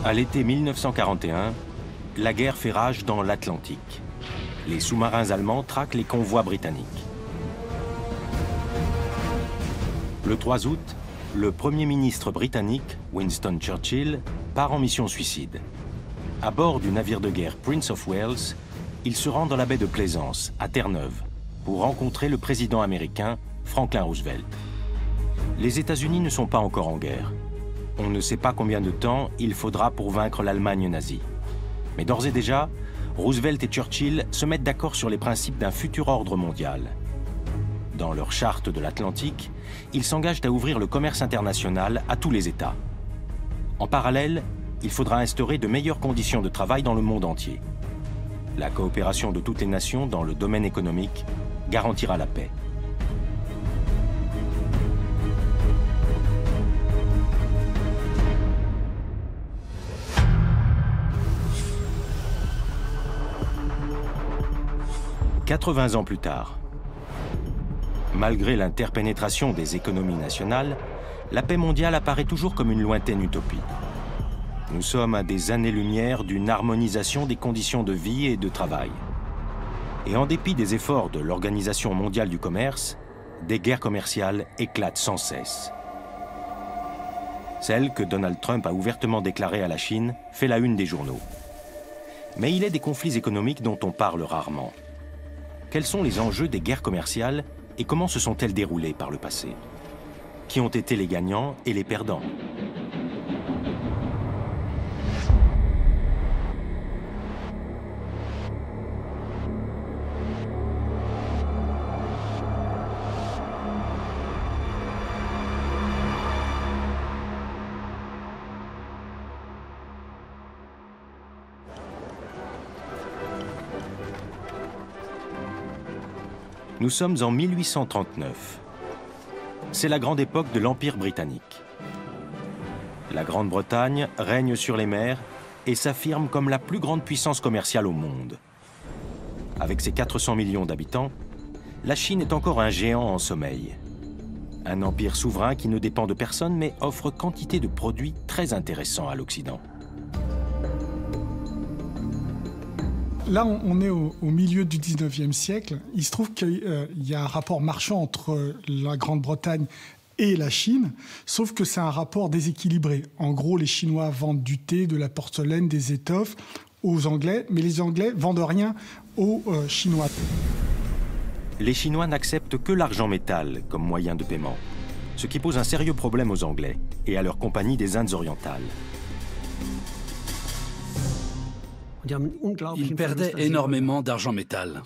À l'été 1941, la guerre fait rage dans l'Atlantique. Les sous-marins allemands traquent les convois britanniques. Le 3 août, le Premier ministre britannique, Winston Churchill, part en mission suicide. À bord du navire de guerre Prince of Wales, il se rend dans la baie de Plaisance, à Terre-Neuve, pour rencontrer le président américain Franklin Roosevelt. Les États-Unis ne sont pas encore en guerre. On ne sait pas combien de temps il faudra pour vaincre l'Allemagne nazie. Mais d'ores et déjà, Roosevelt et Churchill se mettent d'accord sur les principes d'un futur ordre mondial. Dans leur charte de l'Atlantique, ils s'engagent à ouvrir le commerce international à tous les États. En parallèle, il faudra instaurer de meilleures conditions de travail dans le monde entier. La coopération de toutes les nations dans le domaine économique garantira la paix. « 80 ans plus tard, malgré l'interpénétration des économies nationales, la paix mondiale apparaît toujours comme une lointaine utopie. Nous sommes à des années-lumière d'une harmonisation des conditions de vie et de travail. Et en dépit des efforts de l'Organisation mondiale du commerce, des guerres commerciales éclatent sans cesse. Celle que Donald Trump a ouvertement déclarée à la Chine fait la une des journaux. Mais il est des conflits économiques dont on parle rarement. Quels sont les enjeux des guerres commerciales et comment se sont-elles déroulées par le passé? Qui ont été les gagnants et les perdants? Nous sommes en 1839. C'est la grande époque de l'Empire britannique. La Grande-Bretagne règne sur les mers et s'affirme comme la plus grande puissance commerciale au monde. Avec ses 400 millions d'habitants, la Chine est encore un géant en sommeil. Un empire souverain qui ne dépend de personne mais offre quantité de produits très intéressants à l'Occident. Là, on est au milieu du 19e siècle. Il se trouve qu'il y a un rapport marchand entre la Grande-Bretagne et la Chine, sauf que c'est un rapport déséquilibré. En gros, les Chinois vendent du thé, de la porcelaine, des étoffes aux Anglais, mais les Anglais vendent rien aux Chinois. Les Chinois n'acceptent que l'argent métal comme moyen de paiement, ce qui pose un sérieux problème aux Anglais et à leur compagnie des Indes orientales. Ils perdaient énormément d'argent métal.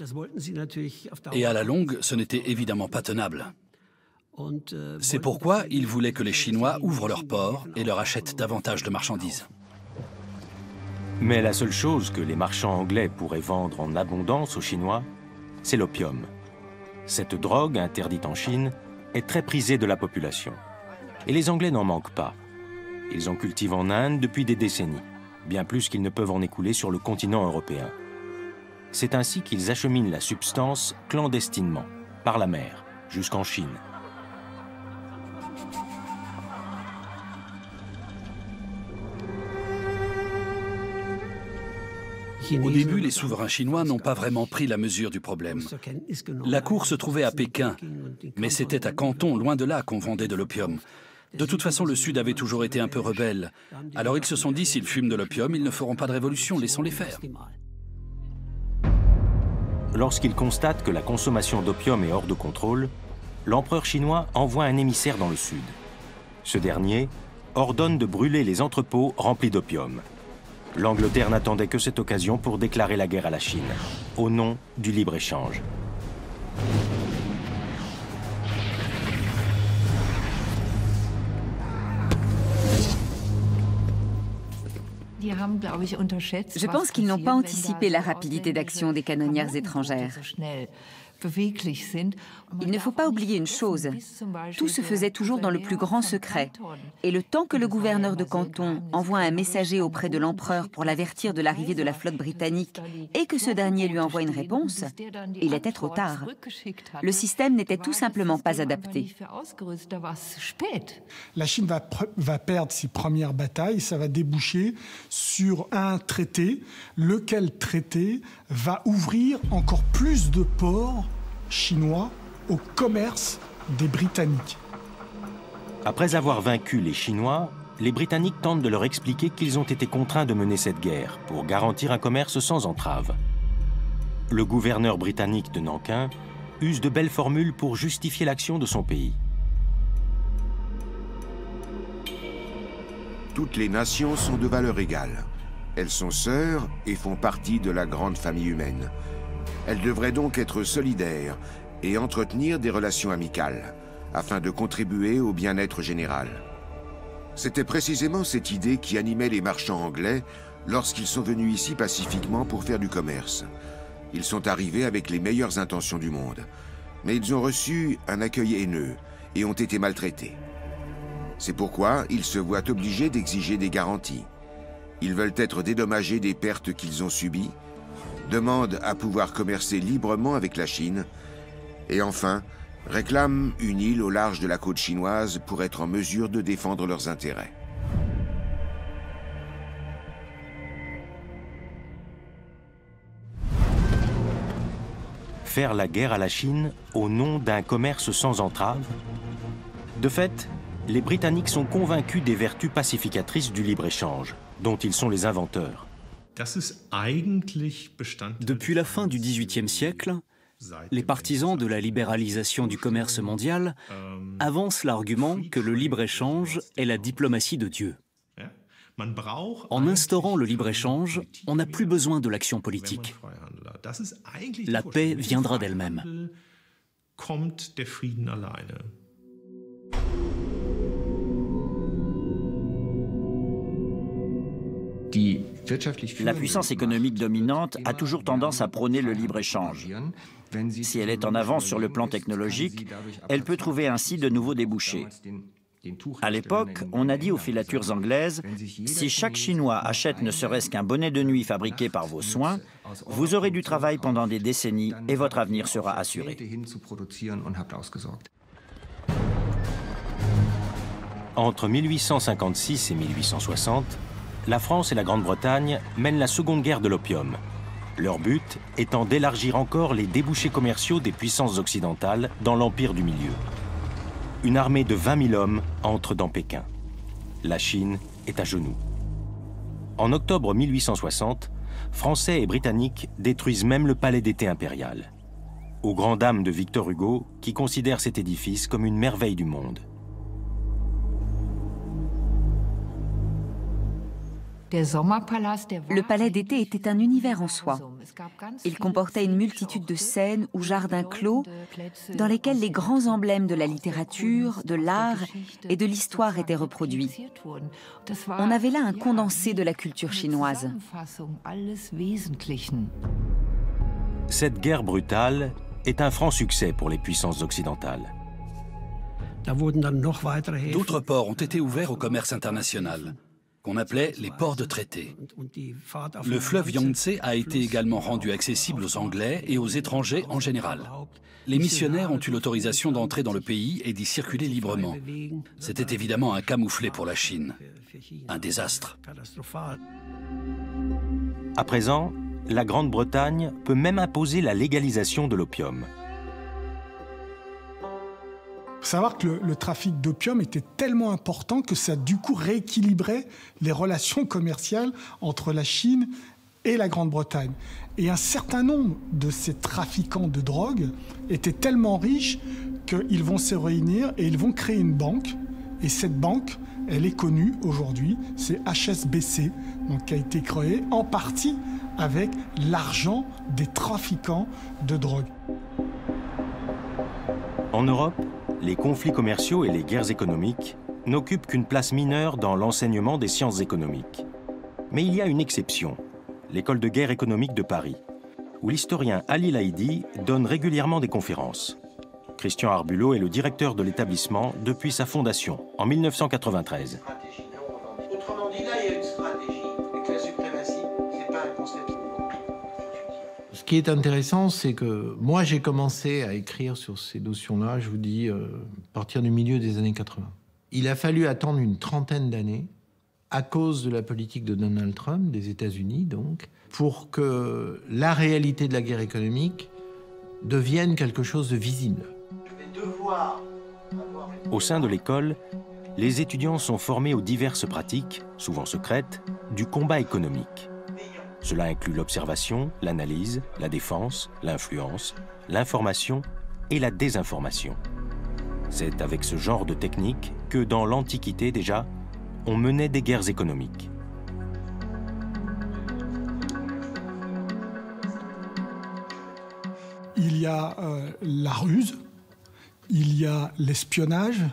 Et à la longue, ce n'était évidemment pas tenable. C'est pourquoi ils voulaient que les Chinois ouvrent leurs ports et leur achètent davantage de marchandises. Mais la seule chose que les marchands anglais pourraient vendre en abondance aux Chinois, c'est l'opium. Cette drogue, interdite en Chine, est très prisée de la population. Et les Anglais n'en manquent pas. Ils en cultivent en Inde depuis des décennies, bien plus qu'ils ne peuvent en écouler sur le continent européen. C'est ainsi qu'ils acheminent la substance clandestinement, par la mer, jusqu'en Chine. Au début, les souverains chinois n'ont pas vraiment pris la mesure du problème. La cour se trouvait à Pékin, mais c'était à Canton, loin de là, qu'on vendait de l'opium. De toute façon, le Sud avait toujours été un peu rebelle. Alors ils se sont dit, s'ils fument de l'opium, ils ne feront pas de révolution, laissons-les faire. Lorsqu'ils constatent que la consommation d'opium est hors de contrôle, l'empereur chinois envoie un émissaire dans le Sud. Ce dernier ordonne de brûler les entrepôts remplis d'opium. L'Angleterre n'attendait que cette occasion pour déclarer la guerre à la Chine, au nom du libre-échange. Je pense qu'ils n'ont pas anticipé la rapidité d'action des canonnières étrangères. Il ne faut pas oublier une chose, tout se faisait toujours dans le plus grand secret. Et le temps que le gouverneur de canton envoie un messager auprès de l'empereur pour l'avertir de l'arrivée de la flotte britannique et que ce dernier lui envoie une réponse, il était trop tard. Le système n'était tout simplement pas adapté. La Chine va perdre ses premières batailles, ça va déboucher sur un traité, lequel traité va ouvrir encore plus de ports chinois au commerce des Britanniques. Après avoir vaincu les Chinois, les Britanniques tentent de leur expliquer qu'ils ont été contraints de mener cette guerre pour garantir un commerce sans entrave. Le gouverneur britannique de Nankin use de belles formules pour justifier l'action de son pays. Toutes les nations sont de valeur égale. Elles sont sœurs et font partie de la grande famille humaine. Elles devraient donc être solidaires et entretenir des relations amicales, afin de contribuer au bien-être général. C'était précisément cette idée qui animait les marchands anglais lorsqu'ils sont venus ici pacifiquement pour faire du commerce. Ils sont arrivés avec les meilleures intentions du monde, mais ils ont reçu un accueil haineux et ont été maltraités. C'est pourquoi ils se voient obligés d'exiger des garanties. Ils veulent être dédommagés des pertes qu'ils ont subies, demandent à pouvoir commercer librement avec la Chine, et enfin, réclament une île au large de la côte chinoise pour être en mesure de défendre leurs intérêts. Faire la guerre à la Chine au nom d'un commerce sans entrave? De fait, les Britanniques sont convaincus des vertus pacificatrices du libre-échange, dont ils sont les inventeurs. Depuis la fin du XVIIIe siècle, les partisans de la libéralisation du commerce mondial avancent l'argument que le libre-échange est la diplomatie de Dieu. En instaurant le libre-échange, on n'a plus besoin de l'action politique. La paix viendra d'elle-même. La puissance économique dominante a toujours tendance à prôner le libre-échange. Si elle est en avance sur le plan technologique, elle peut trouver ainsi de nouveaux débouchés. À l'époque, on a dit aux filatures anglaises « Si chaque Chinois achète ne serait-ce qu'un bonnet de nuit fabriqué par vos soins, vous aurez du travail pendant des décennies et votre avenir sera assuré. » Entre 1856 et 1860, la France et la Grande-Bretagne mènent la Seconde Guerre de l'opium. Leur but étant d'élargir encore les débouchés commerciaux des puissances occidentales dans l'Empire du Milieu. Une armée de 20 000 hommes entre dans Pékin. La Chine est à genoux. En octobre 1860, Français et Britanniques détruisent même le palais d'été impérial. Aux grandes dames de Victor Hugo, qui considère cet édifice comme une merveille du monde. Le palais d'été était un univers en soi. Il comportait une multitude de scènes ou jardins clos dans lesquels les grands emblèmes de la littérature, de l'art et de l'histoire étaient reproduits. On avait là un condensé de la culture chinoise. Cette guerre brutale est un franc succès pour les puissances occidentales. D'autres ports ont été ouverts au commerce international, qu'on appelait les ports de traité. Le fleuve Yangtze a été également rendu accessible aux Anglais et aux étrangers en général. Les missionnaires ont eu l'autorisation d'entrer dans le pays et d'y circuler librement. C'était évidemment un camouflet pour la Chine. Un désastre. À présent, la Grande-Bretagne peut même imposer la légalisation de l'opium. Il faut savoir que le trafic d'opium était tellement important que ça, du coup, rééquilibrait les relations commerciales entre la Chine et la Grande-Bretagne. Et un certain nombre de ces trafiquants de drogue étaient tellement riches qu'ils vont se réunir et ils vont créer une banque. Et cette banque, elle est connue aujourd'hui, c'est HSBC, donc, qui a été créée en partie avec l'argent des trafiquants de drogue. En Europe, les conflits commerciaux et les guerres économiques n'occupent qu'une place mineure dans l'enseignement des sciences économiques. Mais il y a une exception, l'école de guerre économique de Paris. où l'historien Ali Laïdi donne régulièrement des conférences. Christian Arbulot est le directeur de l'établissement depuis sa fondation, en 1993. Autrement dit, là, il y a une stratégie, et que la suprématie, c'est pas un concept. Ce qui est intéressant, c'est que moi, j'ai commencé à écrire sur ces notions-là, je vous dis, à partir du milieu des années 80. Il a fallu attendre une trentaine d'années, à cause de la politique de Donald Trump, des États-Unis donc, pour que la réalité de la guerre économique devienne quelque chose de visible. Au sein de l'école, les étudiants sont formés aux diverses pratiques, souvent secrètes, du combat économique. Cela inclut l'observation, l'analyse, la défense, l'influence, l'information et la désinformation. C'est avec ce genre de technique que, dans l'Antiquité déjà, on menait des guerres économiques. Il y a la ruse, il y a l'espionnage,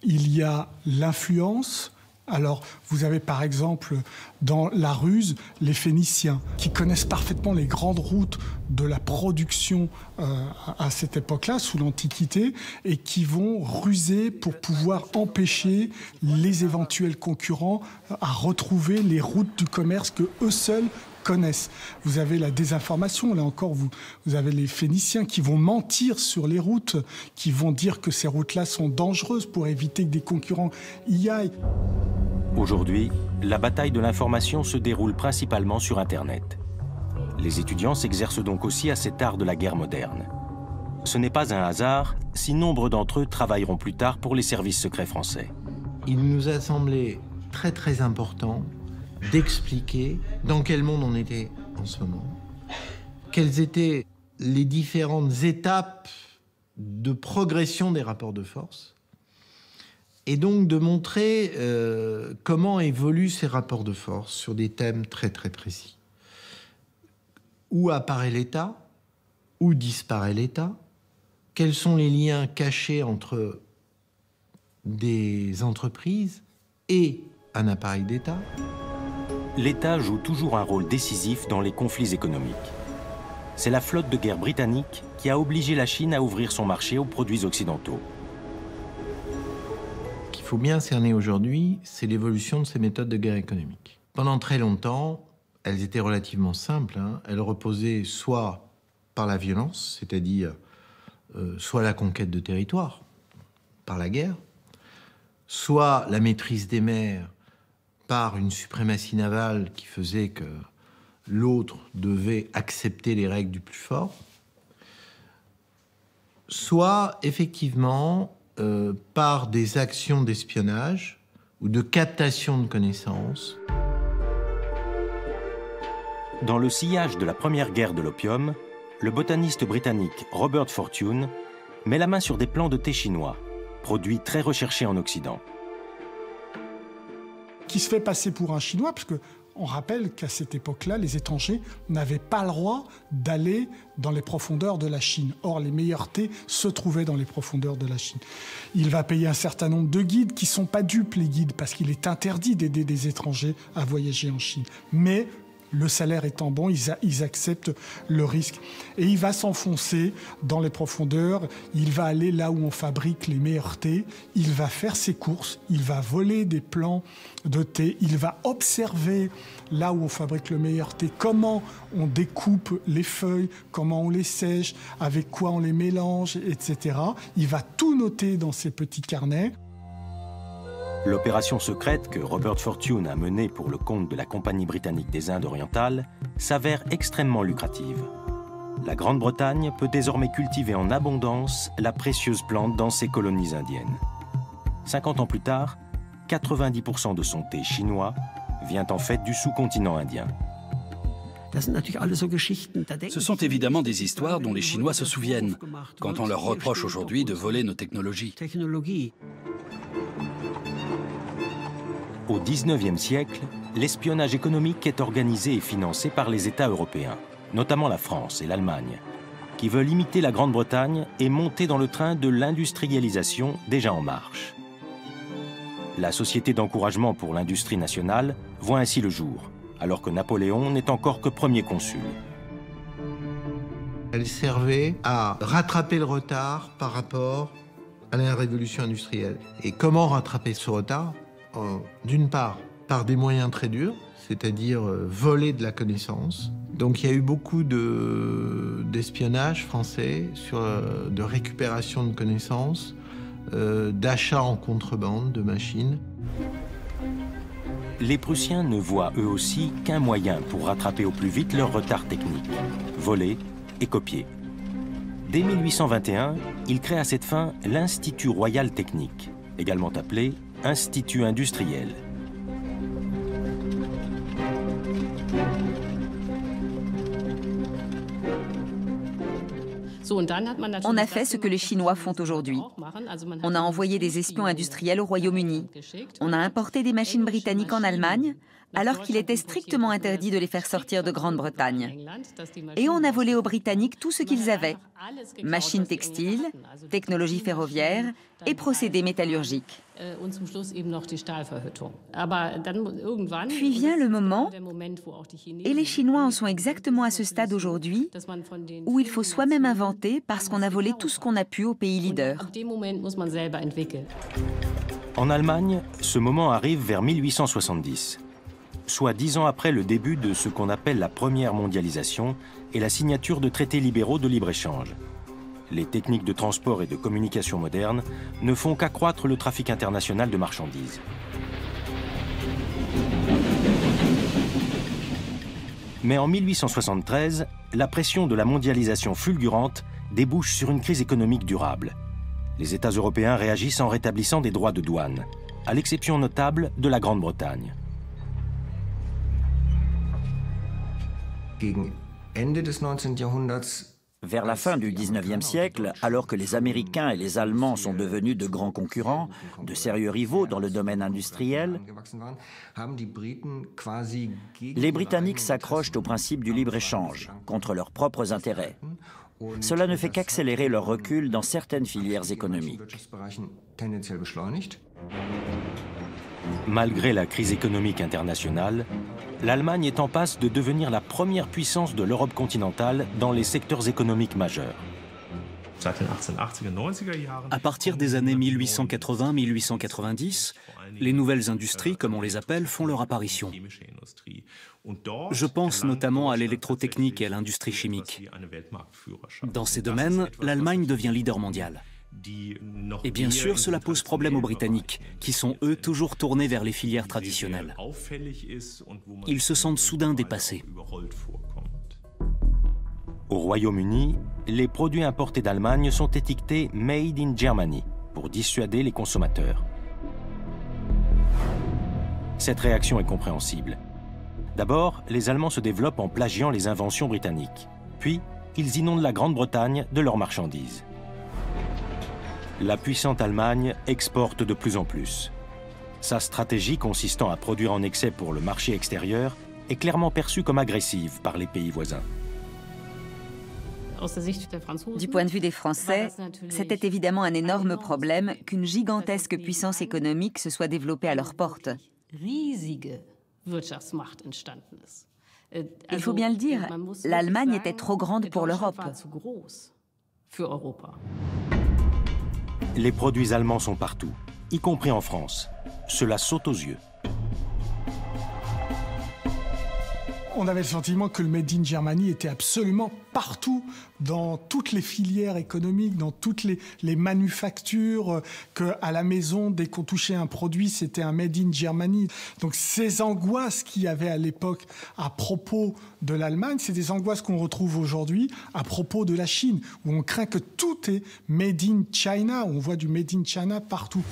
il y a l'influence. Alors, vous avez par exemple dans la ruse les Phéniciens qui connaissent parfaitement les grandes routes de la production à cette époque-là, sous l'Antiquité, et qui vont ruser pour pouvoir empêcher les éventuels concurrents à retrouver les routes du commerce que eux seuls connaissent. Vous avez la désinformation, là encore, vous avez les Phéniciens qui vont mentir sur les routes, qui vont dire que ces routes-là sont dangereuses pour éviter que des concurrents y aillent. Aujourd'hui, la bataille de l'information se déroule principalement sur Internet. Les étudiants s'exercent donc aussi à cet art de la guerre moderne. Ce n'est pas un hasard si nombre d'entre eux travailleront plus tard pour les services secrets français. Il nous a semblé très important d'expliquer dans quel monde on était en ce moment, quelles étaient les différentes étapes de progression des rapports de force, et donc de montrer comment évoluent ces rapports de force sur des thèmes très précis. Où apparaît l'État? Où disparaît l'État? Quels sont les liens cachés entre des entreprises et un appareil d'État? L'État joue toujours un rôle décisif dans les conflits économiques. C'est la flotte de guerre britannique qui a obligé la Chine à ouvrir son marché aux produits occidentaux. Ce qu'il faut bien cerner aujourd'hui, c'est l'évolution de ces méthodes de guerre économique. Pendant très longtemps, elles étaient relativement simples. Elles reposaient soit par la violence, c'est-à-dire soit la conquête de territoire par la guerre, soit la maîtrise des mers par une suprématie navale qui faisait que l'autre devait accepter les règles du plus fort, soit effectivement par des actions d'espionnage ou de captation de connaissances. Dans le sillage de la première guerre de l'opium, le botaniste britannique Robert Fortune met la main sur des plants de thé chinois, produits très recherchés en Occident. Qui se fait passer pour un Chinois, parce qu'on rappelle qu'à cette époque-là, les étrangers n'avaient pas le droit d'aller dans les profondeurs de la Chine. Or, les meilleurs thés se trouvaient dans les profondeurs de la Chine. Il va payer un certain nombre de guides qui ne sont pas dupes, les guides, parce qu'il est interdit d'aider des étrangers à voyager en Chine. Mais le salaire étant bon, ils acceptent le risque. Et il va s'enfoncer dans les profondeurs, il va aller là où on fabrique les meilleurs thés, il va faire ses courses, il va voler des plants de thé, il va observer là où on fabrique le meilleur thé, comment on découpe les feuilles, comment on les sèche, avec quoi on les mélange, etc. Il va tout noter dans ses petits carnets. L'opération secrète que Robert Fortune a menée pour le compte de la Compagnie britannique des Indes orientales s'avère extrêmement lucrative. La Grande-Bretagne peut désormais cultiver en abondance la précieuse plante dans ses colonies indiennes. 50 ans plus tard, 90% de son thé chinois vient en fait du sous-continent indien. Ce sont évidemment des histoires dont les Chinois se souviennent quand on leur reproche aujourd'hui de voler nos technologies. Au XIXe siècle, l'espionnage économique est organisé et financé par les États européens, notamment la France et l'Allemagne, qui veulent imiter la Grande-Bretagne et monter dans le train de l'industrialisation déjà en marche. La Société d'encouragement pour l'industrie nationale voit ainsi le jour, alors que Napoléon n'est encore que premier consul. Elle servait à rattraper le retard par rapport à la révolution industrielle. Et comment rattraper ce retard? D'une part, par des moyens très durs, c'est-à-dire voler de la connaissance. Donc il y a eu beaucoup d'espionnage français, de récupération de connaissances, d'achat en contrebande de machines. Les Prussiens ne voient eux aussi qu'un moyen pour rattraper au plus vite leur retard technique, voler et copier. Dès 1821, ils créent à cette fin l'Institut Royal Technique, également appelé Institut industriel. On a fait ce que les Chinois font aujourd'hui. On a envoyé des espions industriels au Royaume-Uni. On a importé des machines britanniques en Allemagne, alors qu'il était strictement interdit de les faire sortir de Grande-Bretagne. Et on a volé aux Britanniques tout ce qu'ils avaient. Machines textiles, technologies ferroviaires et procédés métallurgiques. Puis vient le moment, et les Chinois en sont exactement à ce stade aujourd'hui, où il faut soi-même inventer parce qu'on a volé tout ce qu'on a pu aux pays leaders. En Allemagne, ce moment arrive vers 1870, soit 10 ans après le début de ce qu'on appelle la première mondialisation et la signature de traités libéraux de libre-échange. Les techniques de transport et de communication modernes ne font qu'accroître le trafic international de marchandises. Mais en 1873, la pression de la mondialisation fulgurante débouche sur une crise économique durable. Les États européens réagissent en rétablissant des droits de douane, à l'exception notable de la Grande-Bretagne. Vers la fin du XIXe siècle, alors que les Américains et les Allemands sont devenus de grands concurrents, de sérieux rivaux dans le domaine industriel, les Britanniques s'accrochent au principe du libre-échange contre leurs propres intérêts. Cela ne fait qu'accélérer leur recul dans certaines filières économiques. Malgré la crise économique internationale, l'Allemagne est en passe de devenir la première puissance de l'Europe continentale dans les secteurs économiques majeurs. À partir des années 1880-1890, les nouvelles industries, comme on les appelle, font leur apparition. Je pense notamment à l'électrotechnique et à l'industrie chimique. Dans ces domaines, l'Allemagne devient leader mondial. Et bien sûr, cela pose problème aux Britanniques, qui sont eux toujours tournés vers les filières traditionnelles. Ils se sentent soudain dépassés. Au Royaume-Uni, les produits importés d'Allemagne sont étiquetés « Made in Germany » pour dissuader les consommateurs. Cette réaction est compréhensible. D'abord, les Allemands se développent en plagiant les inventions britanniques. Puis, ils inondent la Grande-Bretagne de leurs marchandises. La puissante Allemagne exporte de plus en plus. Sa stratégie consistant à produire en excès pour le marché extérieur est clairement perçue comme agressive par les pays voisins. Du point de vue des Français, c'était évidemment un énorme problème qu'une gigantesque puissance économique se soit développée à leur porte. Il faut bien le dire, l'Allemagne était trop grande pour l'Europe. Les produits allemands sont partout, y compris en France. Cela saute aux yeux. On avait le sentiment que le Made in Germany était absolument partout, dans toutes les filières économiques, dans toutes les manufactures, qu'à la maison, dès qu'on touchait un produit, c'était un Made in Germany. Donc ces angoisses qu'il y avait à l'époque à propos de l'Allemagne, c'est des angoisses qu'on retrouve aujourd'hui à propos de la Chine, où on craint que tout est Made in China, où on voit du Made in China partout.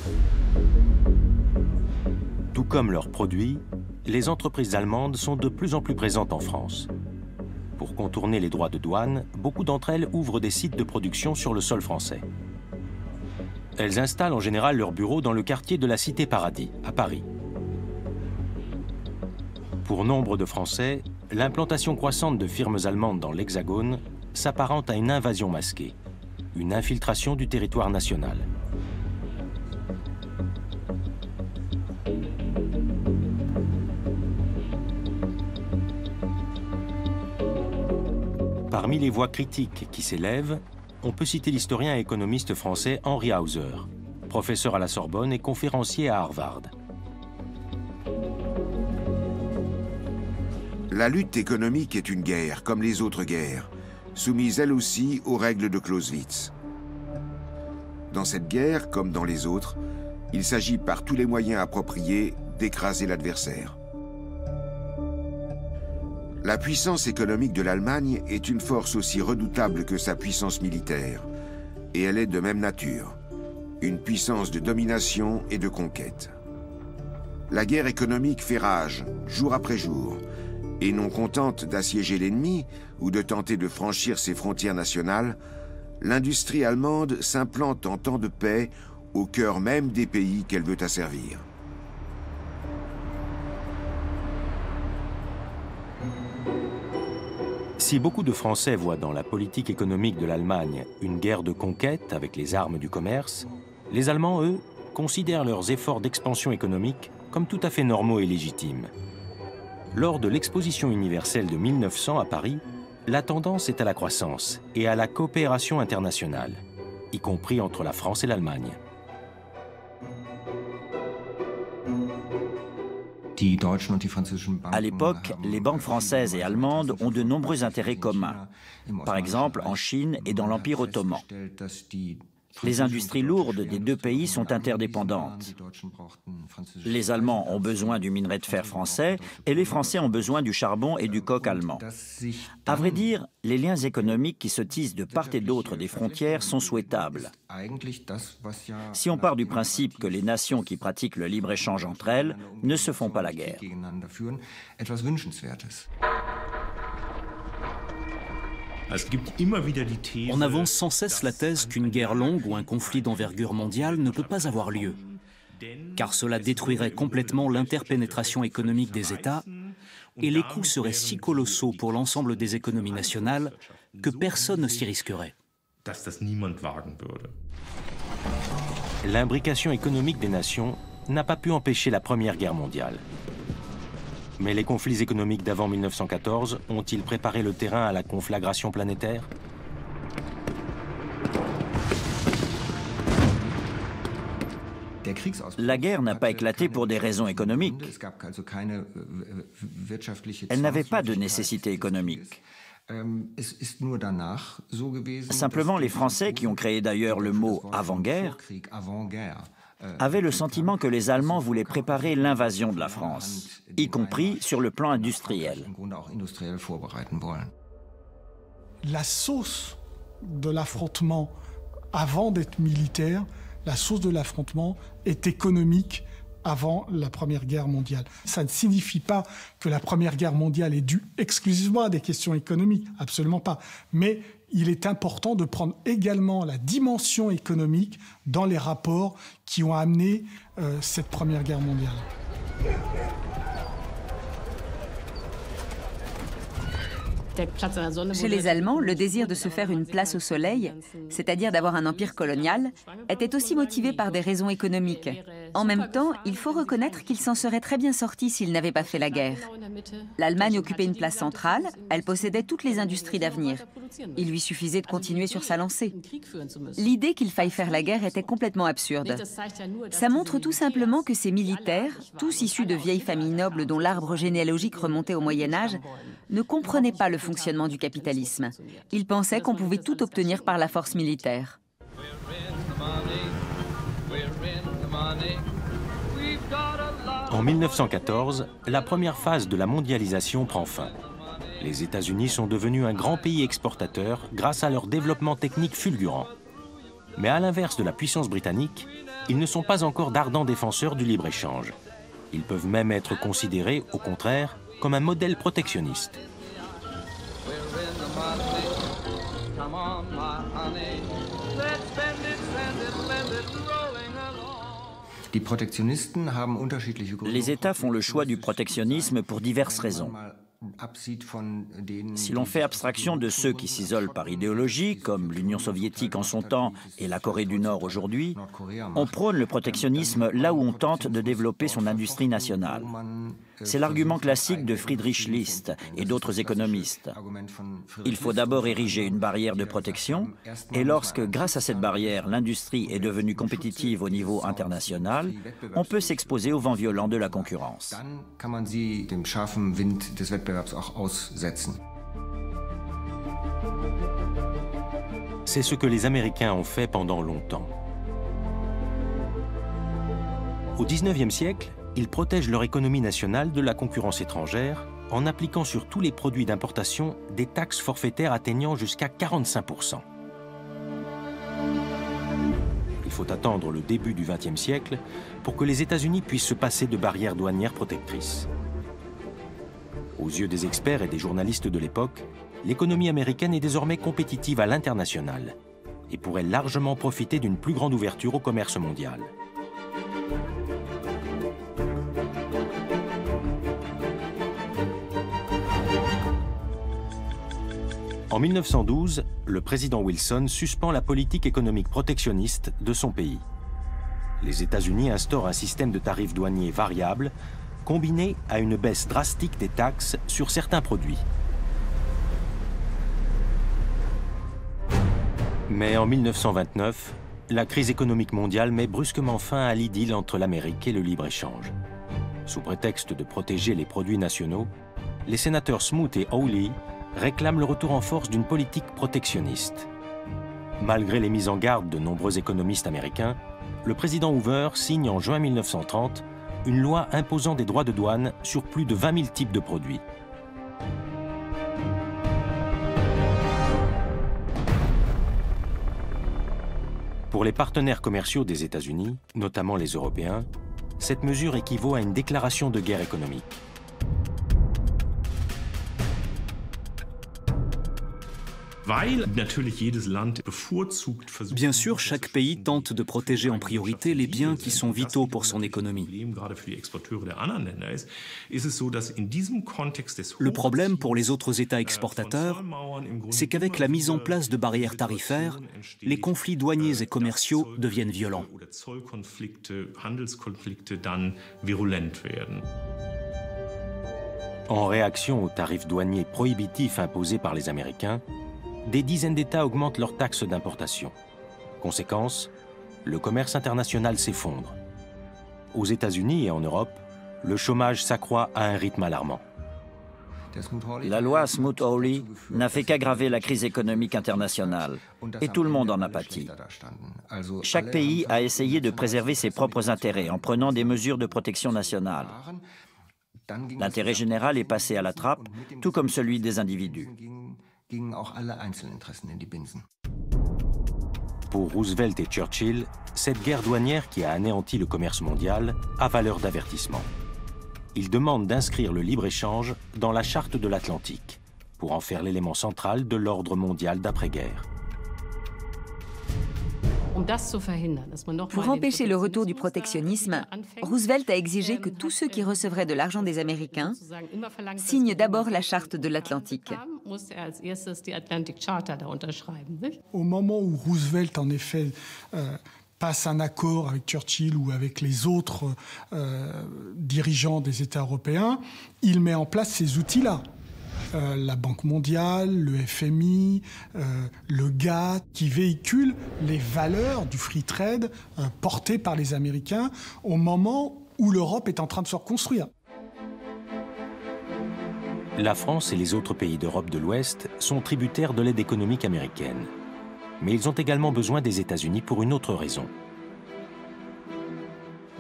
Tout comme leurs produits, les entreprises allemandes sont de plus en plus présentes en France. Pour contourner les droits de douane, beaucoup d'entre elles ouvrent des sites de production sur le sol français. Elles installent en général leurs bureaux dans le quartier de la Cité Paradis, à Paris. Pour nombre de Français, l'implantation croissante de firmes allemandes dans l'Hexagone s'apparente à une invasion masquée, une infiltration du territoire national. Parmi les voix critiques qui s'élèvent, on peut citer l'historien et économiste français Henri Hauser, professeur à la Sorbonne et conférencier à Harvard. La lutte économique est une guerre, comme les autres guerres, soumise elle aussi aux règles de Clausewitz. Dans cette guerre, comme dans les autres, il s'agit par tous les moyens appropriés d'écraser l'adversaire. La puissance économique de l'Allemagne est une force aussi redoutable que sa puissance militaire, et elle est de même nature, une puissance de domination et de conquête. La guerre économique fait rage, jour après jour, et non contente d'assiéger l'ennemi ou de tenter de franchir ses frontières nationales, l'industrie allemande s'implante en temps de paix au cœur même des pays qu'elle veut asservir. Si beaucoup de Français voient dans la politique économique de l'Allemagne une guerre de conquête avec les armes du commerce, les Allemands, eux, considèrent leurs efforts d'expansion économique comme tout à fait normaux et légitimes. Lors de l'exposition universelle de 1900 à Paris, la tendance est à la croissance et à la coopération internationale, y compris entre la France et l'Allemagne. À l'époque, les banques françaises et allemandes ont de nombreux intérêts communs, par exemple en Chine et dans l'Empire ottoman. Les industries lourdes des deux pays sont interdépendantes. Les Allemands ont besoin du minerai de fer français et les Français ont besoin du charbon et du coke allemand. À vrai dire, les liens économiques qui se tissent de part et d'autre des frontières sont souhaitables. Si on part du principe que les nations qui pratiquent le libre-échange entre elles ne se font pas la guerre. On avance sans cesse la thèse qu'une guerre longue ou un conflit d'envergure mondiale ne peut pas avoir lieu, car cela détruirait complètement l'interpénétration économique des États et les coûts seraient si colossaux pour l'ensemble des économies nationales que personne ne s'y risquerait. L'imbrication économique des nations n'a pas pu empêcher la Première Guerre mondiale. Mais les conflits économiques d'avant 1914 ont-ils préparé le terrain à la conflagration planétaire? La guerre n'a pas éclaté pour des raisons économiques. Elle n'avait pas de nécessité économique. Simplement, les Français, qui ont créé d'ailleurs le mot « avant-guerre », avaient le sentiment que les Allemands voulaient préparer l'invasion de la France, y compris sur le plan industriel. La sauce de l'affrontement, avant d'être militaire, la sauce de l'affrontement est économique avant la Première Guerre mondiale. Ça ne signifie pas que la Première Guerre mondiale est due exclusivement à des questions économiques, absolument pas. Mais il est important de prendre également la dimension économique dans les rapports qui ont amené cette Première Guerre mondiale. Chez les Allemands, le désir de se faire une place au soleil, c'est-à-dire d'avoir un empire colonial, était aussi motivé par des raisons économiques. En même temps, il faut reconnaître qu'il s'en serait très bien sorti s'il n'avait pas fait la guerre. L'Allemagne occupait une place centrale, elle possédait toutes les industries d'avenir. Il lui suffisait de continuer sur sa lancée. L'idée qu'il faille faire la guerre était complètement absurde. Ça montre tout simplement que ces militaires, tous issus de vieilles familles nobles dont l'arbre généalogique remontait au Moyen-Âge, ne comprenaient pas le fonctionnement du capitalisme. Ils pensaient qu'on pouvait tout obtenir par la force militaire. En 1914, la première phase de la mondialisation prend fin. Les États-Unis sont devenus un grand pays exportateur grâce à leur développement technique fulgurant. Mais à l'inverse de la puissance britannique, ils ne sont pas encore d'ardents défenseurs du libre-échange. Ils peuvent même être considérés, au contraire, comme un modèle protectionniste. Les États font le choix du protectionnisme pour diverses raisons. Si l'on fait abstraction de ceux qui s'isolent par idéologie, comme l'Union soviétique en son temps et la Corée du Nord aujourd'hui, on prône le protectionnisme là où on tente de développer son industrie nationale. C'est l'argument classique de Friedrich List et d'autres économistes. Il faut d'abord ériger une barrière de protection, et lorsque, grâce à cette barrière, l'industrie est devenue compétitive au niveau international, on peut s'exposer au vent violent de la concurrence. C'est ce que les Américains ont fait pendant longtemps. Au XIXe siècle, ils protègent leur économie nationale de la concurrence étrangère en appliquant sur tous les produits d'importation des taxes forfaitaires atteignant jusqu'à 45%. Il faut attendre le début du XXe siècle pour que les États-Unis puissent se passer de barrières douanières protectrices. Aux yeux des experts et des journalistes de l'époque, l'économie américaine est désormais compétitive à l'international et pourrait largement profiter d'une plus grande ouverture au commerce mondial. En 1912, le président Wilson suspend la politique économique protectionniste de son pays. Les États-Unis instaurent un système de tarifs douaniers variables combiné à une baisse drastique des taxes sur certains produits. Mais en 1929, la crise économique mondiale met brusquement fin à l'idylle entre l'Amérique et le libre-échange. Sous prétexte de protéger les produits nationaux, les sénateurs Smoot et Hawley réclament le retour en force d'une politique protectionniste. Malgré les mises en garde de nombreux économistes américains, le président Hoover signe en juin 1930 une loi imposant des droits de douane sur plus de 20 000 types de produits. Pour les partenaires commerciaux des États-Unis, notamment les Européens, cette mesure équivaut à une déclaration de guerre économique. Bien sûr, chaque pays tente de protéger en priorité les biens qui sont vitaux pour son économie. Le problème pour les autres États exportateurs, c'est qu'avec la mise en place de barrières tarifaires, les conflits douaniers et commerciaux deviennent violents. En réaction aux tarifs douaniers prohibitifs imposés par les Américains, des dizaines d'États augmentent leurs taxes d'importation. Conséquence, le commerce international s'effondre. Aux États-Unis et en Europe, le chômage s'accroît à un rythme alarmant. La loi Smoot-Hawley n'a fait qu'aggraver la crise économique internationale, et tout le monde en a pâti. Chaque pays a essayé de préserver ses propres intérêts en prenant des mesures de protection nationale. L'intérêt général est passé à la trappe, tout comme celui des individus. Pour Roosevelt et Churchill, cette guerre douanière qui a anéanti le commerce mondial a valeur d'avertissement. Ils demandent d'inscrire le libre-échange dans la Charte de l'Atlantique, pour en faire l'élément central de l'ordre mondial d'après-guerre. Pour empêcher le retour du protectionnisme, Roosevelt a exigé que tous ceux qui recevraient de l'argent des Américains signent d'abord la Charte de l'Atlantique. Au moment où Roosevelt, en effet, passe un accord avec Churchill ou avec les autres dirigeants des États européens, il met en place ces outils-là. La Banque mondiale, le FMI, le GATT, qui véhiculent les valeurs du free trade portées par les Américains au moment où l'Europe est en train de se reconstruire. La France et les autres pays d'Europe de l'Ouest sont tributaires de l'aide économique américaine. Mais ils ont également besoin des États-Unis pour une autre raison.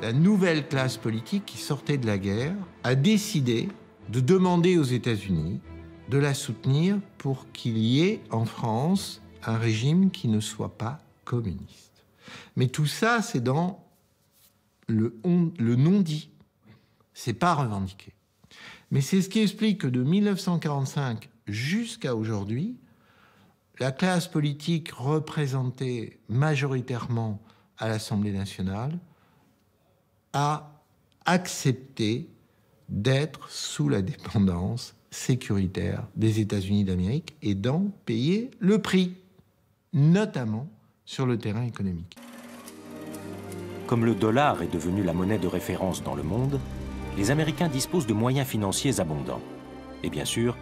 La nouvelle classe politique qui sortait de la guerre a décidé de demander aux États-Unis de la soutenir pour qu'il y ait en France un régime qui ne soit pas communiste. Mais tout ça, c'est dans le non-dit. C'est pas revendiqué. Mais c'est ce qui explique que de 1945 jusqu'à aujourd'hui, la classe politique représentée majoritairement à l'Assemblée nationale a accepté d'être sous la dépendance sécuritaire des États-Unis d'Amérique et d'en payer le prix, notamment sur le terrain économique. Comme le dollar est devenu la monnaie de référence dans le monde, les Américains disposent de moyens financiers abondants. Et bien sûr,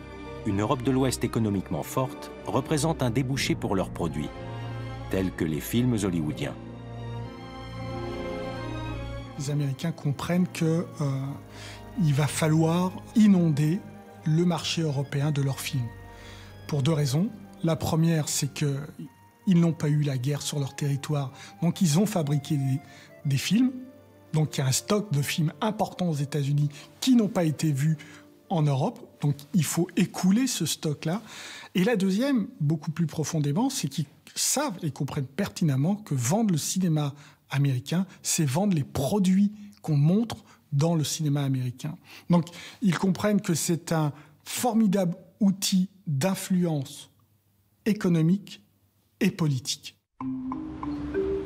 une Europe de l'Ouest économiquement forte représente un débouché pour leurs produits, tels que les films hollywoodiens. Les Américains comprennent qu'il va falloir inonder le marché européen de leurs films. Pour deux raisons. La première, c'est qu'ils n'ont pas eu la guerre sur leur territoire, donc ils ont fabriqué des films. Donc il y a un stock de films importants aux États-Unis qui n'ont pas été vus en Europe. Donc il faut écouler ce stock-là. Et la deuxième, beaucoup plus profondément, c'est qu'ils savent et comprennent pertinemment que vendre le cinéma américain, c'est vendre les produits qu'on montre dans le cinéma américain. Donc ils comprennent que c'est un formidable outil d'influence économique et politique.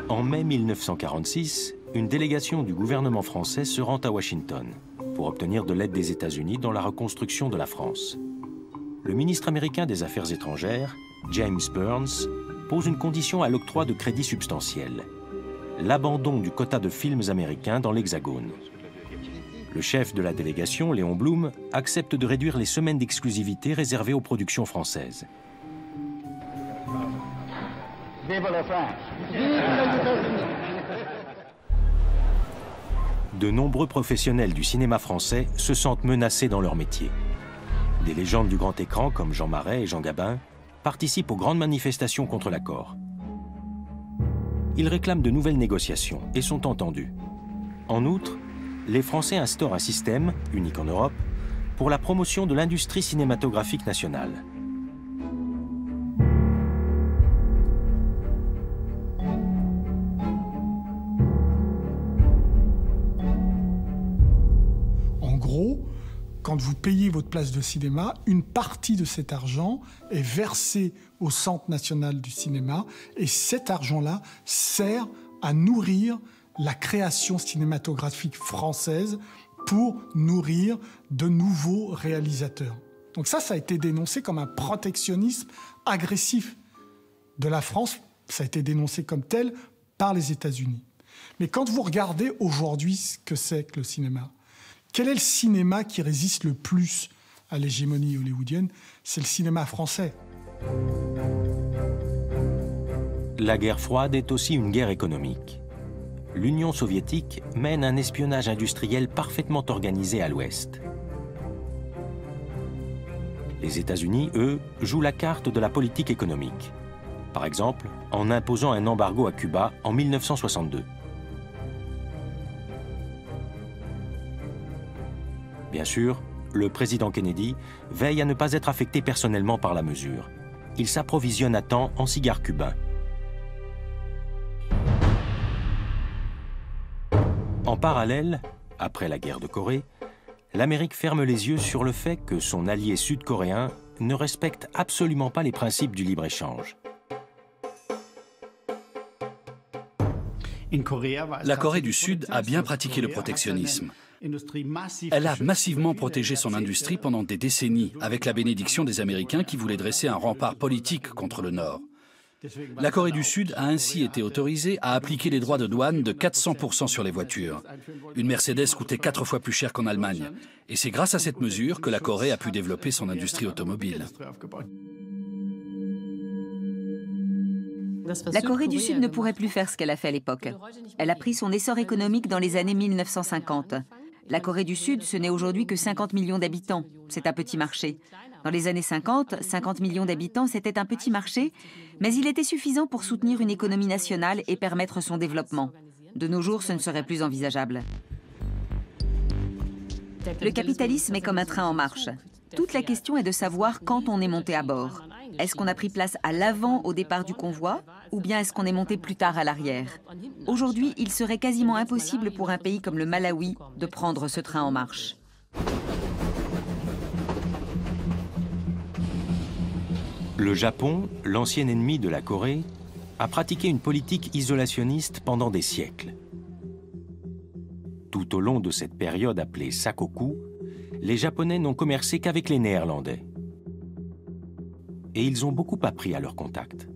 En mai 1946, une délégation du gouvernement français se rend à Washington pour obtenir de l'aide des États-Unis dans la reconstruction de la France. Le ministre américain des Affaires étrangères, James Burns, pose une condition à l'octroi de crédits substantiels: l'abandon du quota de films américains dans l'Hexagone. Le chef de la délégation, Léon Blum, accepte de réduire les semaines d'exclusivité réservées aux productions françaises. Vive la France! De nombreux professionnels du cinéma français se sentent menacés dans leur métier. Des légendes du grand écran comme Jean Marais et Jean Gabin participent aux grandes manifestations contre l'accord. Ils réclament de nouvelles négociations et sont entendus. En outre, les Français instaurent un système, unique en Europe, pour la promotion de l'industrie cinématographique nationale. En gros, quand vous payez votre place de cinéma, une partie de cet argent est versée au Centre national du cinéma et cet argent-là sert à nourrir la création cinématographique française pour nourrir de nouveaux réalisateurs. Donc ça a été dénoncé comme un protectionnisme agressif de la France. Ça a été dénoncé comme tel par les États-Unis. Mais quand vous regardez aujourd'hui ce que c'est que le cinéma, quel est le cinéma qui résiste le plus à l'hégémonie hollywoodienne? C'est le cinéma français. La guerre froide est aussi une guerre économique. L'Union soviétique mène un espionnage industriel parfaitement organisé à l'Ouest. Les États-Unis, eux, jouent la carte de la politique économique. Par exemple, en imposant un embargo à Cuba en 1962. Bien sûr, le président Kennedy veille à ne pas être affecté personnellement par la mesure. Il s'approvisionne à temps en cigares cubains. En parallèle, après la guerre de Corée, l'Amérique ferme les yeux sur le fait que son allié sud-coréen ne respecte absolument pas les principes du libre-échange. La Corée du Sud a bien pratiqué le protectionnisme. Elle a massivement protégé son industrie pendant des décennies, avec la bénédiction des Américains qui voulaient dresser un rempart politique contre le Nord. La Corée du Sud a ainsi été autorisée à appliquer les droits de douane de 400% sur les voitures. Une Mercedes coûtait 4 fois plus cher qu'en Allemagne. Et c'est grâce à cette mesure que la Corée a pu développer son industrie automobile. La Corée du Sud ne pourrait plus faire ce qu'elle a fait à l'époque. Elle a pris son essor économique dans les années 1950. La Corée du Sud, ce n'est aujourd'hui que 50 millions d'habitants. C'est un petit marché. Dans les années 50, 50 millions d'habitants, c'était un petit marché, mais il était suffisant pour soutenir une économie nationale et permettre son développement. De nos jours, ce ne serait plus envisageable. Le capitalisme est comme un train en marche. Toute la question est de savoir quand on est monté à bord. Est-ce qu'on a pris place à l'avant au départ du convoi, ou bien est-ce qu'on est monté plus tard à l'arrière? Aujourd'hui, il serait quasiment impossible pour un pays comme le Malawi de prendre ce train en marche. Le Japon, l'ancien ennemi de la Corée, a pratiqué une politique isolationniste pendant des siècles. Tout au long de cette période appelée Sakoku, les Japonais n'ont commercé qu'avec les Néerlandais. Et ils ont beaucoup appris à leur contact.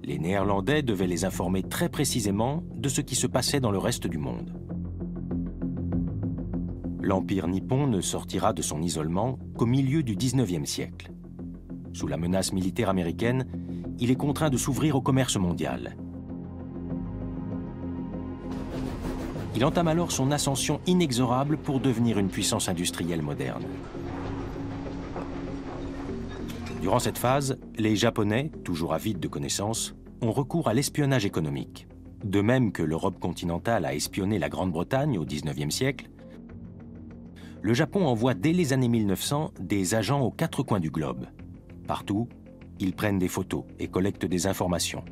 Les Néerlandais devaient les informer très précisément de ce qui se passait dans le reste du monde. L'Empire nippon ne sortira de son isolement qu'au milieu du XIXe siècle. Sous la menace militaire américaine, il est contraint de s'ouvrir au commerce mondial. Il entame alors son ascension inexorable pour devenir une puissance industrielle moderne. Durant cette phase, les Japonais, toujours avides de connaissances, ont recours à l'espionnage économique. De même que l'Europe continentale a espionné la Grande-Bretagne au XIXe siècle, le Japon envoie dès les années 1900 des agents aux quatre coins du globe. Partout, ils prennent des photos et collectent des informations.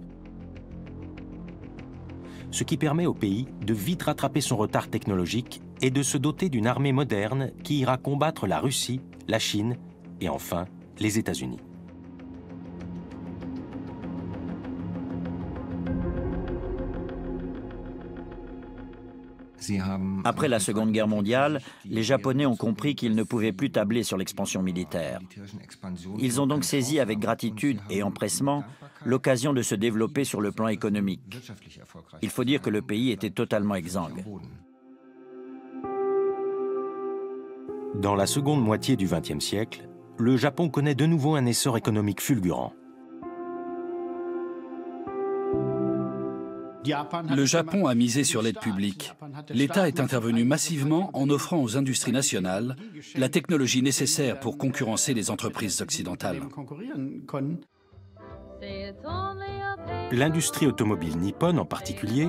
Ce qui permet au pays de vite rattraper son retard technologique et de se doter d'une armée moderne qui ira combattre la Russie, la Chine et enfin les États-Unis. Après la Seconde Guerre mondiale, les Japonais ont compris qu'ils ne pouvaient plus tabler sur l'expansion militaire. Ils ont donc saisi avec gratitude et empressement l'occasion de se développer sur le plan économique. Il faut dire que le pays était totalement exsangue. Dans la seconde moitié du XXe siècle, le Japon connaît de nouveau un essor économique fulgurant. Le Japon a misé sur l'aide publique. L'État est intervenu massivement en offrant aux industries nationales la technologie nécessaire pour concurrencer les entreprises occidentales. L'industrie automobile nippone en particulier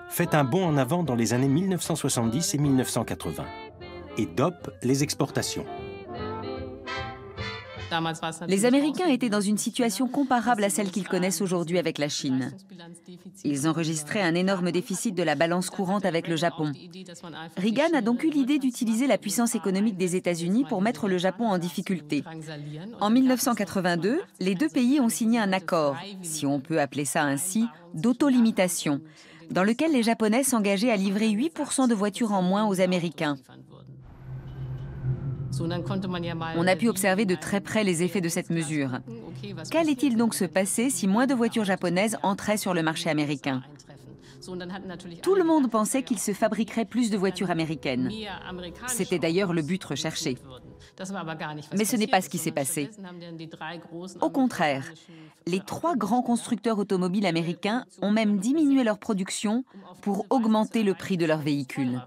fait un bond en avant dans les années 1970 et 1980 et dope les exportations. Les Américains étaient dans une situation comparable à celle qu'ils connaissent aujourd'hui avec la Chine. Ils enregistraient un énorme déficit de la balance courante avec le Japon. Reagan a donc eu l'idée d'utiliser la puissance économique des États-Unis pour mettre le Japon en difficulté. En 1982, les deux pays ont signé un accord, si on peut appeler ça ainsi, d'autolimitation, dans lequel les Japonais s'engageaient à livrer 8% de voitures en moins aux Américains. On a pu observer de très près les effets de cette mesure. Qu'allait-il donc se passer si moins de voitures japonaises entraient sur le marché américain? Tout le monde pensait qu'il se fabriquerait plus de voitures américaines. C'était d'ailleurs le but recherché. Mais ce n'est pas ce qui s'est passé. Au contraire, les trois grands constructeurs automobiles américains ont même diminué leur production pour augmenter le prix de leurs véhicules.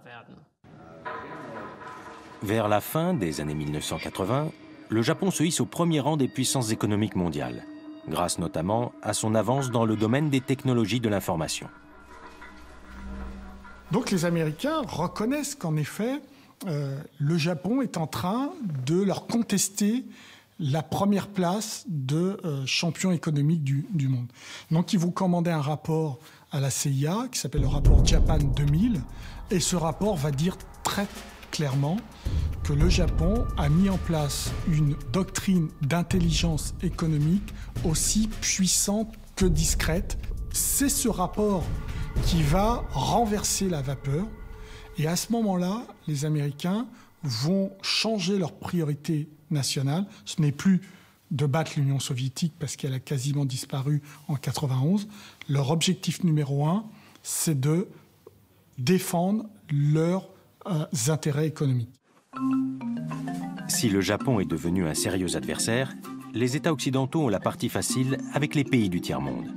Vers la fin des années 1980, le Japon se hisse au premier rang des puissances économiques mondiales, grâce notamment à son avance dans le domaine des technologies de l'information. Donc les Américains reconnaissent qu'en effet, le Japon est en train de leur contester la première place de champion économique du monde. Donc ils vont commander un rapport à la CIA qui s'appelle le rapport Japan 2000, et ce rapport va dire très clairement que le Japon a mis en place une doctrine d'intelligence économique aussi puissante que discrète. C'est ce rapport qui va renverser la vapeur. Et à ce moment-là, les Américains vont changer leur priorité nationale. Ce n'est plus de battre l'Union soviétique parce qu'elle a quasiment disparu en 1991. Leur objectif numéro 1, c'est de défendre leurs intérêts économiques. Si le Japon est devenu un sérieux adversaire, les États occidentaux ont la partie facile avec les pays du tiers-monde.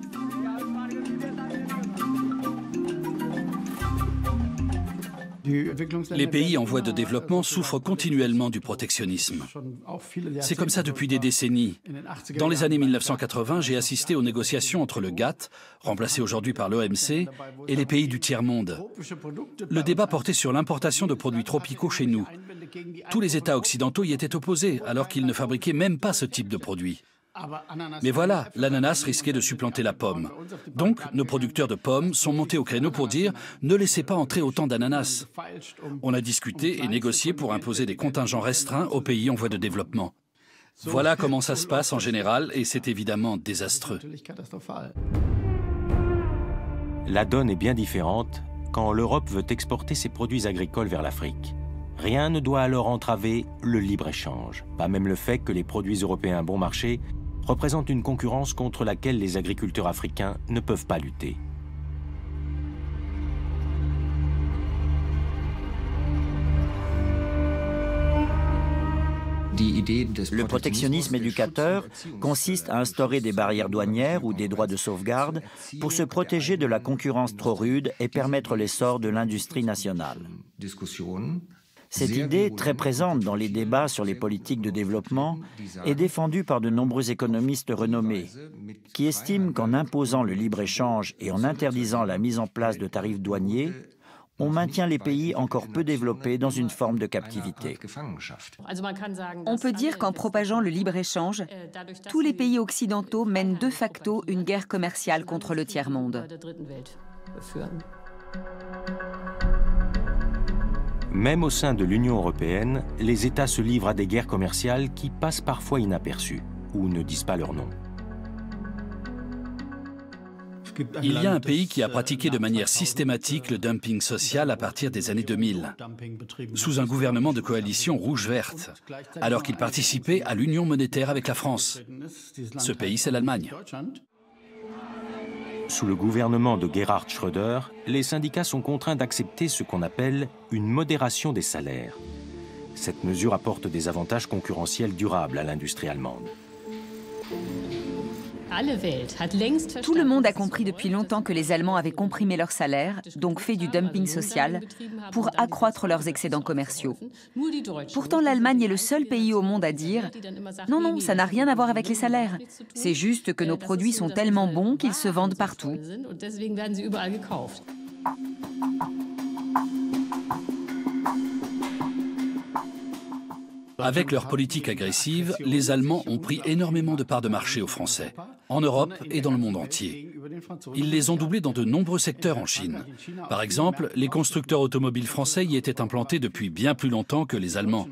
Les pays en voie de développement souffrent continuellement du protectionnisme. C'est comme ça depuis des décennies. Dans les années 1980, j'ai assisté aux négociations entre le GATT, remplacé aujourd'hui par l'OMC, et les pays du tiers-monde. Le débat portait sur l'importation de produits tropicaux chez nous. Tous les États occidentaux y étaient opposés, alors qu'ils ne fabriquaient même pas ce type de produit. Mais voilà, l'ananas risquait de supplanter la pomme. Donc, nos producteurs de pommes sont montés au créneau pour dire « Ne laissez pas entrer autant d'ananas ». On a discuté et négocié pour imposer des contingents restreints aux pays en voie de développement. Voilà comment ça se passe en général, et c'est évidemment désastreux. La donne est bien différente quand l'Europe veut exporter ses produits agricoles vers l'Afrique. Rien ne doit alors entraver le libre-échange, pas même le fait que les produits européens bon marché représentent une concurrence contre laquelle les agriculteurs africains ne peuvent pas lutter. Le protectionnisme éducateur consiste à instaurer des barrières douanières ou des droits de sauvegarde pour se protéger de la concurrence trop rude et permettre l'essor de l'industrie nationale. Cette idée, très présente dans les débats sur les politiques de développement, est défendue par de nombreux économistes renommés, qui estiment qu'en imposant le libre-échange et en interdisant la mise en place de tarifs douaniers, on maintient les pays encore peu développés dans une forme de captivité. On peut dire qu'en propageant le libre-échange, tous les pays occidentaux mènent de facto une guerre commerciale contre le tiers-monde. Même au sein de l'Union européenne, les États se livrent à des guerres commerciales qui passent parfois inaperçues ou ne disent pas leur nom. Il y a un pays qui a pratiqué de manière systématique le dumping social à partir des années 2000, sous un gouvernement de coalition rouge-verte, alors qu'il participait à l'union monétaire avec la France. Ce pays, c'est l'Allemagne. Sous le gouvernement de Gerhard Schröder, les syndicats sont contraints d'accepter ce qu'on appelle une modération des salaires. Cette mesure apporte des avantages concurrentiels durables à l'industrie allemande. Tout le monde a compris depuis longtemps que les Allemands avaient comprimé leurs salaires, donc fait du dumping social, pour accroître leurs excédents commerciaux. Pourtant, l'Allemagne est le seul pays au monde à dire « Non, non, ça n'a rien à voir avec les salaires. C'est juste que nos produits sont tellement bons qu'ils se vendent partout. » Avec leur politique agressive, les Allemands ont pris énormément de parts de marché aux Français, en Europe et dans le monde entier. Ils les ont doublés dans de nombreux secteurs en Chine. Par exemple, les constructeurs automobiles français y étaient implantés depuis bien plus longtemps que les Allemands.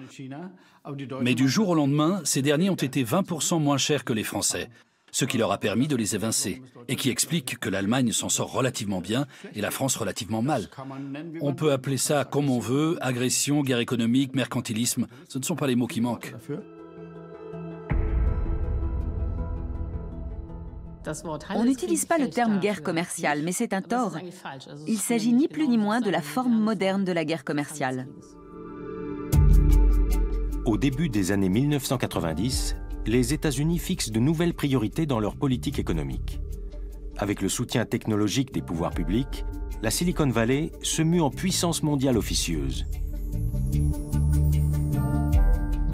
Mais du jour au lendemain, ces derniers ont été 20% moins chers que les Français, ce qui leur a permis de les évincer, et qui explique que l'Allemagne s'en sort relativement bien et la France relativement mal. On peut appeler ça comme on veut, agression, guerre économique, mercantilisme, ce ne sont pas les mots qui manquent. On n'utilise pas le terme guerre commerciale, mais c'est un tort. Il s'agit ni plus ni moins de la forme moderne de la guerre commerciale. Au début des années 1990, les États-Unis fixent de nouvelles priorités dans leur politique économique. Avec le soutien technologique des pouvoirs publics, la Silicon Valley se mue en puissance mondiale officieuse.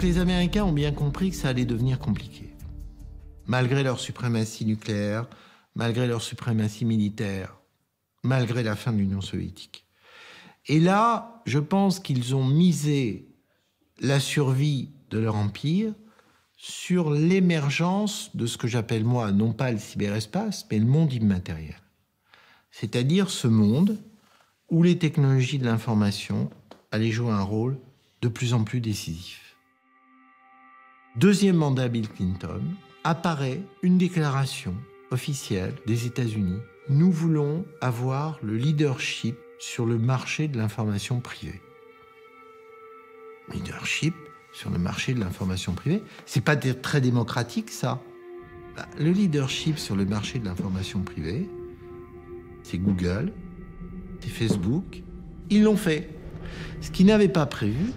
Les Américains ont bien compris que ça allait devenir compliqué. Malgré leur suprématie nucléaire, malgré leur suprématie militaire, malgré la fin de l'Union soviétique. Et là, je pense qu'ils ont misé la survie de leur empire sur l'émergence de ce que j'appelle, moi, non pas le cyberespace, mais le monde immatériel. C'est-à-dire ce monde où les technologies de l'information allaient jouer un rôle de plus en plus décisif. Deuxième mandat Bill Clinton, apparaît une déclaration officielle des États-Unis. Nous voulons avoir le leadership sur le marché de l'information privée. Leadership sur le marché de l'information privée. C'est pas très démocratique, ça. Le leadership sur le marché de l'information privée, c'est Google, c'est Facebook. Ils l'ont fait. Ce qu'ils n'avaient pas prévu,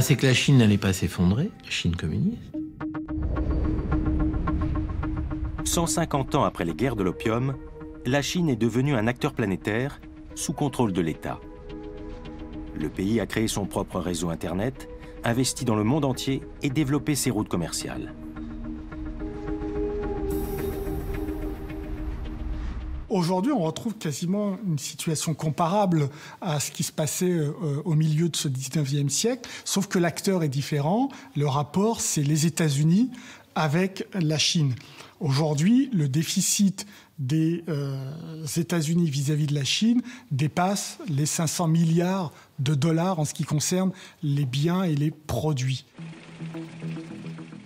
c'est que la Chine n'allait pas s'effondrer, la Chine communiste. 150 ans après les guerres de l'opium, la Chine est devenue un acteur planétaire sous contrôle de l'État. Le pays a créé son propre réseau Internet, investi dans le monde entier et développé ses routes commerciales. Aujourd'hui, on retrouve quasiment une situation comparable à ce qui se passait au milieu de ce 19e siècle, sauf que l'acteur est différent. Le rapport, c'est les États-Unis avec la Chine. Aujourd'hui, le déficit des États-Unis vis-à-vis de la Chine dépasse les 500 milliards de dollars en ce qui concerne les biens et les produits.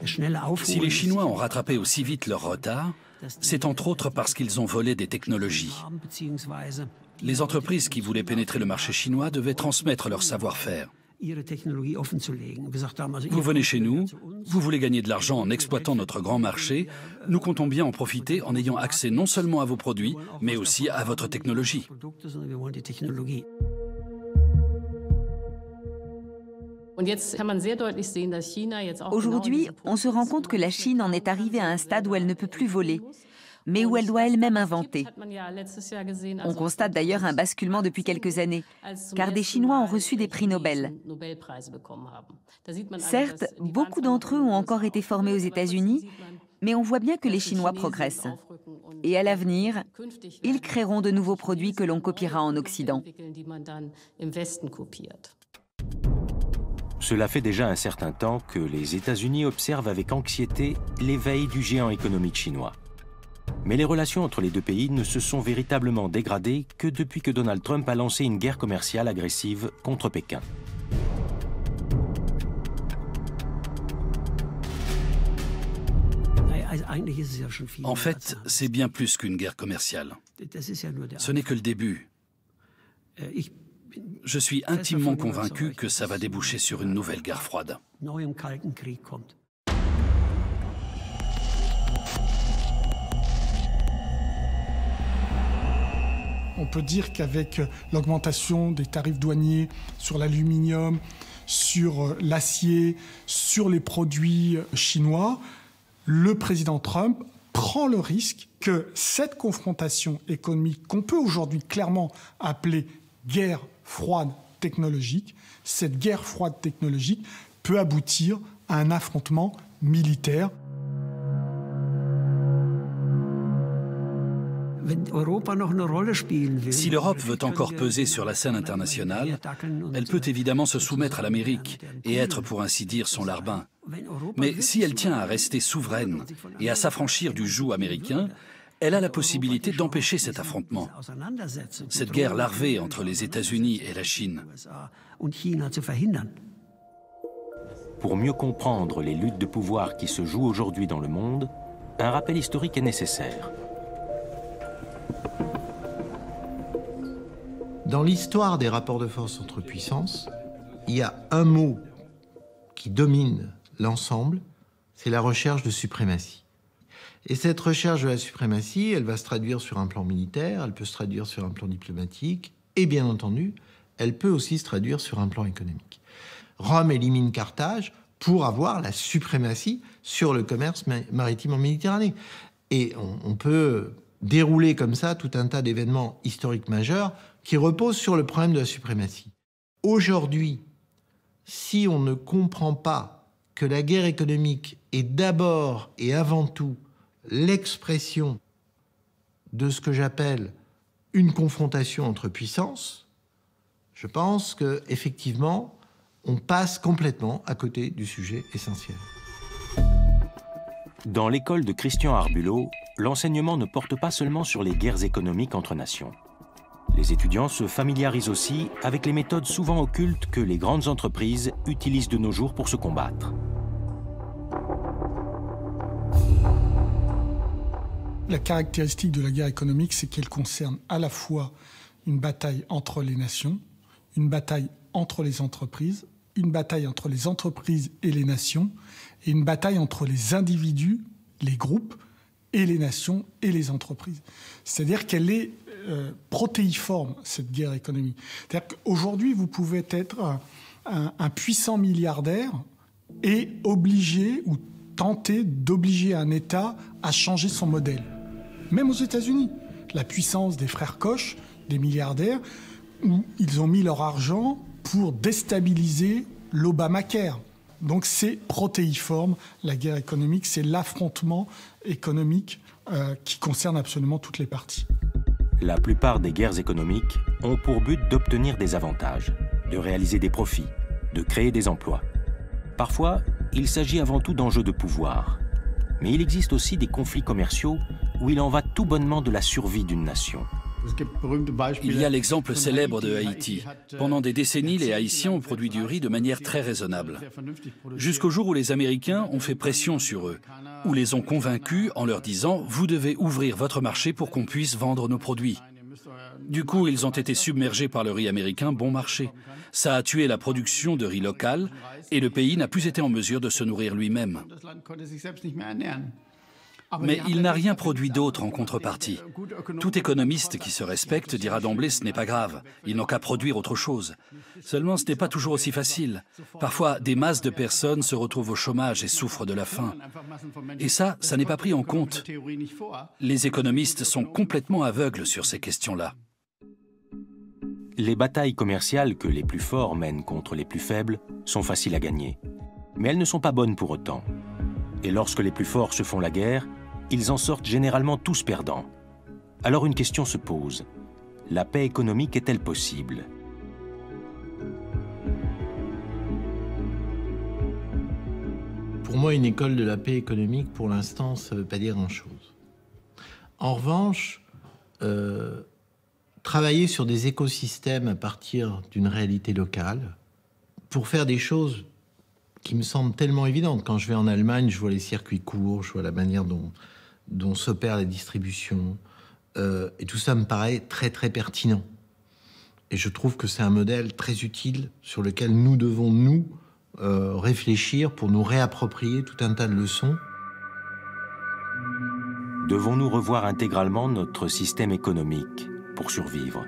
Si les Chinois ont rattrapé aussi vite leur retard, c'est entre autres parce qu'ils ont volé des technologies. Les entreprises qui voulaient pénétrer le marché chinois devaient transmettre leur savoir-faire. Vous venez chez nous, vous voulez gagner de l'argent en exploitant notre grand marché, nous comptons bien en profiter en ayant accès non seulement à vos produits, mais aussi à votre technologie. Aujourd'hui, on se rend compte que la Chine en est arrivée à un stade où elle ne peut plus voler, mais où elle doit elle-même inventer. On constate d'ailleurs un basculement depuis quelques années, car des Chinois ont reçu des prix Nobel. Certes, beaucoup d'entre eux ont encore été formés aux États-Unis, mais on voit bien que les Chinois progressent. Et à l'avenir, ils créeront de nouveaux produits que l'on copiera en Occident. Cela fait déjà un certain temps que les États-Unis observent avec anxiété l'éveil du géant économique chinois. Mais les relations entre les deux pays ne se sont véritablement dégradées que depuis que Donald Trump a lancé une guerre commerciale agressive contre Pékin. En fait, c'est bien plus qu'une guerre commerciale. Ce n'est que le début. Je suis intimement convaincu que ça va déboucher sur une nouvelle guerre froide. On peut dire qu'avec l'augmentation des tarifs douaniers sur l'aluminium, sur l'acier, sur les produits chinois, le président Trump prend le risque que cette confrontation économique qu'on peut aujourd'hui clairement appeler guerre froide technologique, cette guerre froide technologique peut aboutir à un affrontement militaire. Si l'Europe veut encore peser sur la scène internationale, elle peut évidemment se soumettre à l'Amérique et être, pour ainsi dire, son larbin. Mais si elle tient à rester souveraine et à s'affranchir du joug américain, elle a la possibilité d'empêcher cet affrontement, cette guerre larvée entre les États-Unis et la Chine. Pour mieux comprendre les luttes de pouvoir qui se jouent aujourd'hui dans le monde, un rappel historique est nécessaire. Dans l'histoire des rapports de force entre puissances, il y a un mot qui domine l'ensemble, c'est la recherche de suprématie. Et cette recherche de la suprématie, elle va se traduire sur un plan militaire, elle peut se traduire sur un plan diplomatique, et bien entendu, elle peut aussi se traduire sur un plan économique. Rome élimine Carthage pour avoir la suprématie sur le commerce maritime en Méditerranée. Et on peut dérouler comme ça tout un tas d'événements historiques majeurs qui reposent sur le problème de la suprématie. Aujourd'hui, si on ne comprend pas que la guerre économique est d'abord et avant tout l'expression de ce que j'appelle une confrontation entre puissances, je pense qu'effectivement, on passe complètement à côté du sujet essentiel. Dans l'école de Christian Arbulot, l'enseignement ne porte pas seulement sur les guerres économiques entre nations. Les étudiants se familiarisent aussi avec les méthodes souvent occultes que les grandes entreprises utilisent de nos jours pour se combattre. La caractéristique de la guerre économique, c'est qu'elle concerne à la fois une bataille entre les nations, une bataille entre les entreprises, une bataille entre les entreprises et les nations, et une bataille entre les individus, les groupes, et les nations et les entreprises. C'est-à-dire qu'elle est protéiforme, cette guerre économique. C'est-à-dire qu'aujourd'hui, vous pouvez être un puissant milliardaire et obliger ou tenter d'obliger un État à changer son modèle. Même aux États-Unis, la puissance des frères Koch, des milliardaires, où ils ont mis leur argent pour déstabiliser l'Obamacare. Donc c'est protéiforme, la guerre économique, c'est l'affrontement économique qui concerne absolument toutes les parties. La plupart des guerres économiques ont pour but d'obtenir des avantages, de réaliser des profits, de créer des emplois. Parfois, il s'agit avant tout d'enjeux de pouvoir. Mais il existe aussi des conflits commerciaux où il en va tout bonnement de la survie d'une nation. Il y a l'exemple célèbre de Haïti. Pendant des décennies, les Haïtiens ont produit du riz de manière très raisonnable. Jusqu'au jour où les Américains ont fait pression sur eux, ou les ont convaincus en leur disant « Vous devez ouvrir votre marché pour qu'on puisse vendre nos produits ». Du coup, ils ont été submergés par le riz américain bon marché. Ça a tué la production de riz local et le pays n'a plus été en mesure de se nourrir lui-même. Mais il n'a rien produit d'autre en contrepartie. Tout économiste qui se respecte dira d'emblée ce n'est pas grave, ils n'ont qu'à produire autre chose. Seulement ce n'est pas toujours aussi facile. Parfois, des masses de personnes se retrouvent au chômage et souffrent de la faim. Et ça n'est pas pris en compte. Les économistes sont complètement aveugles sur ces questions-là. Les batailles commerciales que les plus forts mènent contre les plus faibles sont faciles à gagner. Mais elles ne sont pas bonnes pour autant. Et lorsque les plus forts se font la guerre, ils en sortent généralement tous perdants. Alors une question se pose. La paix économique est-elle possible? Pour moi, une école de la paix économique, pour l'instant, ça ne veut pas dire grand-chose. En revanche, travailler sur des écosystèmes à partir d'une réalité locale, pour faire des choses qui me semblent tellement évidentes. Quand je vais en Allemagne, je vois les circuits courts, je vois la manière dont s'opère la distribution, et tout ça me paraît très très pertinent. Et je trouve que c'est un modèle très utile sur lequel nous devons, réfléchir pour nous réapproprier tout un tas de leçons. Devons-nous revoir intégralement notre système économique pour survivre?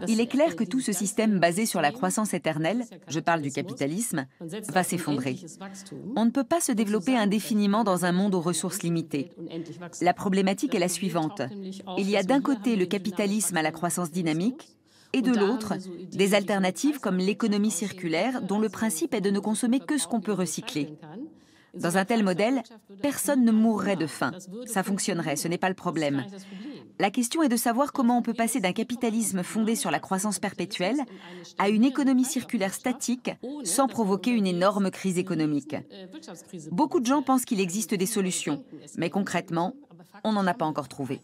Il est clair que tout ce système basé sur la croissance éternelle, je parle du capitalisme, va s'effondrer. On ne peut pas se développer indéfiniment dans un monde aux ressources limitées. La problématique est la suivante. Il y a d'un côté le capitalisme à la croissance dynamique, et de l'autre, des alternatives comme l'économie circulaire, dont le principe est de ne consommer que ce qu'on peut recycler. Dans un tel modèle, personne ne mourrait de faim. Ça fonctionnerait, ce n'est pas le problème. La question est de savoir comment on peut passer d'un capitalisme fondé sur la croissance perpétuelle à une économie circulaire statique sans provoquer une énorme crise économique. Beaucoup de gens pensent qu'il existe des solutions, mais concrètement, on n'en a pas encore trouvé.